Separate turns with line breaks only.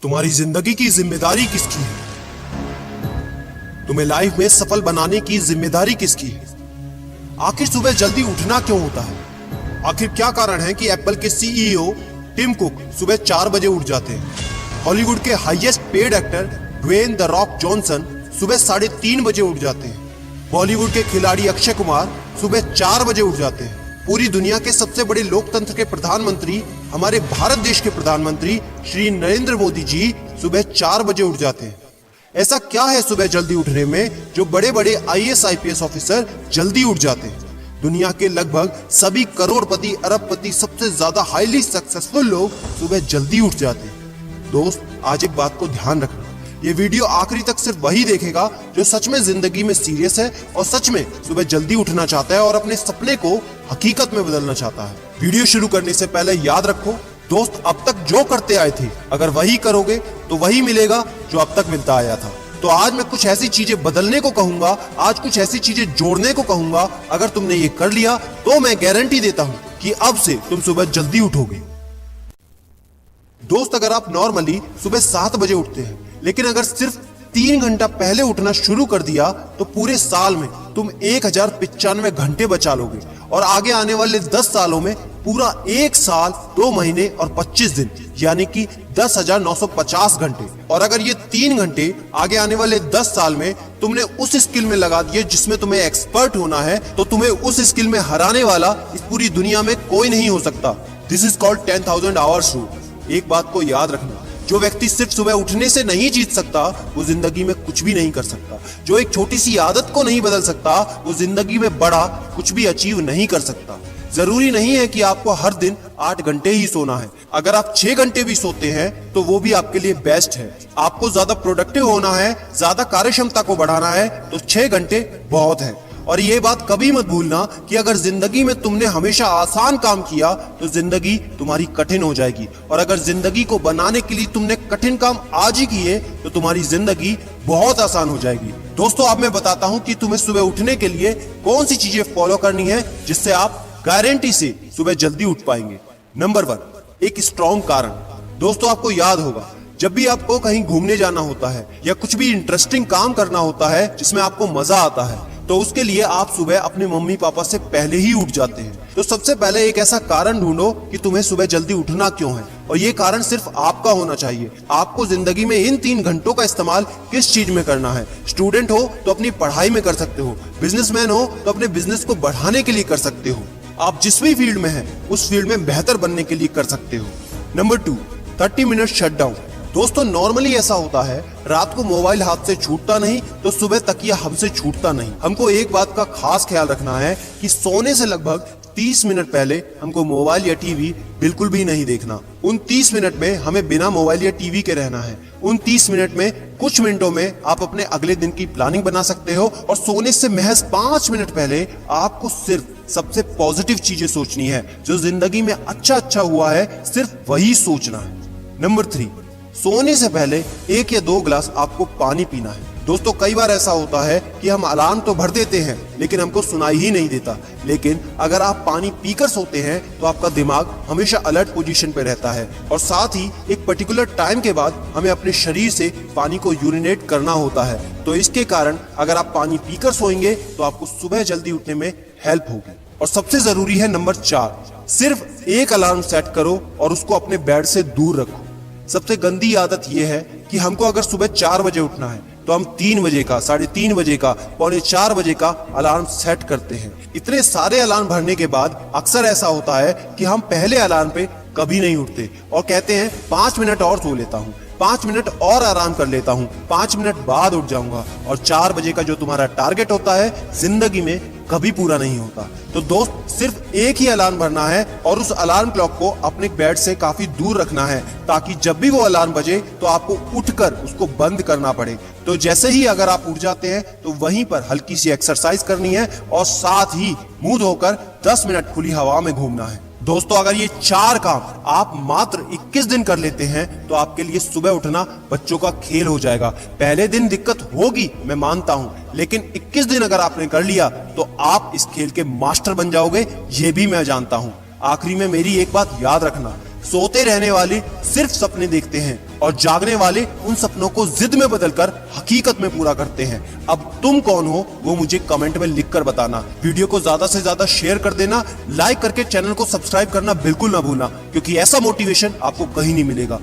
तुम्हारी जिंदगी की जिम्मेदारी किसकी है? तुम्हें लाइफ में सफल बनाने की जिम्मेदारी किसकी है? आखिर सुबह जल्दी उठना क्यों होता है? आखिर क्या कारण है कि एप्पल के सीईओ टिम कुक सुबह 4 बजे उठ जाते हैं? हॉलीवुड के highest paid actor Dwayne the Rock Johnson सुबह 3:30 बजे उठ जाते हैं। बॉलीवुड के खिलाड़ी अक्षय कुमार सुबह 4 बजे उठ जाते हैं। पूरी दुनिया के सबसे बड़े लोकतंत्र के प्रधानमंत्री, हमारे भारत देश के प्रधानमंत्री श्री नरेंद्र मोदी जी सुबह 4 बजे उठ जाते हैं। ऐसा क्या है सुबह जल्दी उठने में जो बड़े बड़े आईएएस आईपीएस ऑफिसर जल्दी उठ जाते हैं? दुनिया के लगभग सभी करोड़पति, अरबपति, सबसे ज्यादा हाईली सक्सेसफुल लोग सुबह जल्दी उठ जाते हैं। दोस्त, आज एक बात को ध्यान रखना, ये वीडियो आखिरी तक सिर्फ वही देखेगा जो सच में जिंदगी में सीरियस है और सच में सुबह जल्दी उठना चाहता है और अपने सपने को हकीकत में बदलना चाहता है। वीडियो शुरू करने से पहले याद रखो दोस्त, अब तक जो करते आए थे अगर वही करोगे तो वही मिलेगा जो अब तक मिलता आया था। तो आज मैं कुछ ऐसी चीजें बदलने को कहूंगा, आज कुछ ऐसी चीजें जोड़ने को कहूंगा। अगर तुमने ये कर लिया तो मैं गारंटी देता हूं कि अब से तुम सुबह जल्दी उठोगे। दोस्त, अगर आप नॉर्मली सुबह 7 बजे उठते हैं, लेकिन अगर सिर्फ 3 घंटा पहले उठना शुरू कर दिया तो पूरे साल में तुम 1095 घंटे बचा लोगे और आगे आने वाले 10 सालों में पूरा 1 साल 2 महीने और 25 दिन यानी कि 10,950 घंटे। और अगर ये 3 घंटे आगे आने वाले 10 साल में तुमने उस स्किल में लगा दिए जिसमें तुम्हें एक्सपर्ट होना है, तो तुम्हें उस स्किल में हराने वाला इस पूरी दुनिया में कोई नहीं हो सकता। This is called 10,000 hours rule. एक बात को याद रखना, जो व्यक्ति सिर्फ सुबह उठने से नहीं जीत सकता वो जिंदगी में कुछ भी नहीं कर सकता। जो एक छोटी सी आदत को नहीं बदल सकता वो जिंदगी में बड़ा कुछ भी अचीव नहीं कर सकता। जरूरी नहीं है कि आपको हर दिन 8 घंटे ही सोना है। अगर आप 6 घंटे भी सोते हैं तो वो भी आपके लिए बेस्ट है। आपको ज्यादा प्रोडक्टिव होना है, ज्यादा कार्यक्षमता को बढ़ाना है तो 6 घंटे बहुत है। और ये बात कभी मत भूलना कि अगर जिंदगी में तुमने हमेशा आसान काम किया तो जिंदगी तुम्हारी कठिन हो जाएगी, और अगर जिंदगी को बनाने के लिए तुमने कठिन काम आज ही किए तो तुम्हारी जिंदगी बहुत आसान हो जाएगी। दोस्तों, अब मैं बताता हूं कि तुम्हें सुबह उठने के लिए कौन सी चीजें फॉलो करनी है जिससे आप गारंटी से सुबह जल्दी उठ पाएंगे। नंबर 1, एक स्ट्रॉन्ग कारण। दोस्तों, आपको याद होगा जब भी आपको कहीं घूमने जाना होता है या कुछ भी इंटरेस्टिंग काम करना होता है जिसमें आपको मजा आता है, तो उसके लिए आप सुबह अपने मम्मी पापा से पहले ही उठ जाते हैं। तो सबसे पहले एक ऐसा कारण ढूंढो कि तुम्हें सुबह जल्दी उठना क्यों है, और ये कारण सिर्फ आपका होना चाहिए। आपको जिंदगी में इन 3 घंटों का इस्तेमाल किस चीज में करना है? स्टूडेंट हो तो अपनी पढ़ाई में कर सकते हो, बिजनेसमैन हो तो अपने बिजनेस को बढ़ाने के लिए कर सकते हो, आप जिस भी फील्ड में हैं उस फील्ड में बेहतर बनने के लिए कर सकते हो। Number 2, 30 minute shutdown. दोस्तों, नॉर्मली ऐसा होता है, रात को मोबाइल हाथ से छूटता नहीं तो सुबह तकिया हमसे छूटता नहीं। हमको एक बात का खास ख्याल रखना है कि सोने से लगभग 30 मिनट पहले हमको मोबाइल या टीवी बिल्कुल भी नहीं देखना। उन 30 मिनट में हमें बिना मोबाइल या टीवी के रहना है। उन 30 मिनट में कुछ मिनटों में आप अपने अगले दिन की प्लानिंग बना सकते हो, और सोने से महज 5 मिनट पहले आपको सिर्फ सबसे पॉजिटिव चीजें सोचनी है। जो जिंदगी में अच्छा हुआ है सिर्फ वही सोचना है। नंबर 3, सोने से पहले 1 या 2 गिलास आपको पानी पीना है। दोस्तों, कई बार ऐसा होता है कि हम अलार्म तो भर देते हैं लेकिन हमको सुनाई ही नहीं देता। लेकिन अगर आप पानी पीकर सोते हैं तो आपका दिमाग हमेशा अलर्ट पोजीशन पे रहता है, और साथ ही एक पर्टिकुलर टाइम के बाद हमें अपने शरीर से पानी को यूरिनेट करना होता है। तो इसके कारण अगर आप पानी पीकर सोएंगे तो आपको सुबह जल्दी उठने में हेल्प होगी। और सबसे जरूरी है नंबर 4, सिर्फ एक अलार्म सेट करो और उसको अपने बेड से दूर रखो। सबसे गंदी आदत यह है कि हमको अगर सुबह 4 बजे उठना है तो हम 3 बजे का, 3:30 बजे का, 3:45 बजे का अलार्म सेट करते हैं। इतने सारे अलार्म भरने के बाद अक्सर ऐसा होता है कि हम पहले अलार्म पे कभी नहीं उठते और कहते हैं 5 मिनट और सो लेता हूँ, 5 मिनट और आराम कर लेता हूँ, 5 मिनट बाद उठ जाऊंगा, और 4 बजे का जो तुम्हारा टारगेट होता है जिंदगी में कभी पूरा नहीं होता। तो दोस्त, सिर्फ एक ही अलार्म भरना है और उस अलार्म क्लॉक को अपने बेड से काफी दूर रखना है, ताकि जब भी वो अलार्म बजे तो आपको उठकर उसको बंद करना पड़े। तो जैसे ही अगर आप उठ जाते हैं तो वहीं पर हल्की सी एक्सरसाइज करनी है और साथ ही मुंह धोकर 10 मिनट खुली हवा में घूमना है। दोस्तों, अगर ये 4 काम आप मात्र 21 दिन कर लेते हैं तो आपके लिए सुबह उठना बच्चों का खेल हो जाएगा। पहले दिन दिक्कत होगी, मैं मानता हूं, लेकिन 21 दिन अगर आपने कर लिया तो आप इस खेल के मास्टर बन जाओगे, ये भी मैं जानता हूं। आखिरी में मेरी एक बात याद रखना, सोते रहने वाले सिर्फ सपने देखते हैं और जागने वाले उन सपनों को जिद में बदलकर हकीकत में पूरा करते हैं। अब तुम कौन हो वो मुझे कमेंट में लिखकर बताना। वीडियो को ज्यादा से ज्यादा शेयर कर देना, लाइक करके चैनल को सब्सक्राइब करना बिल्कुल ना भूलना, क्योंकि ऐसा मोटिवेशन आपको कहीं नहीं मिलेगा।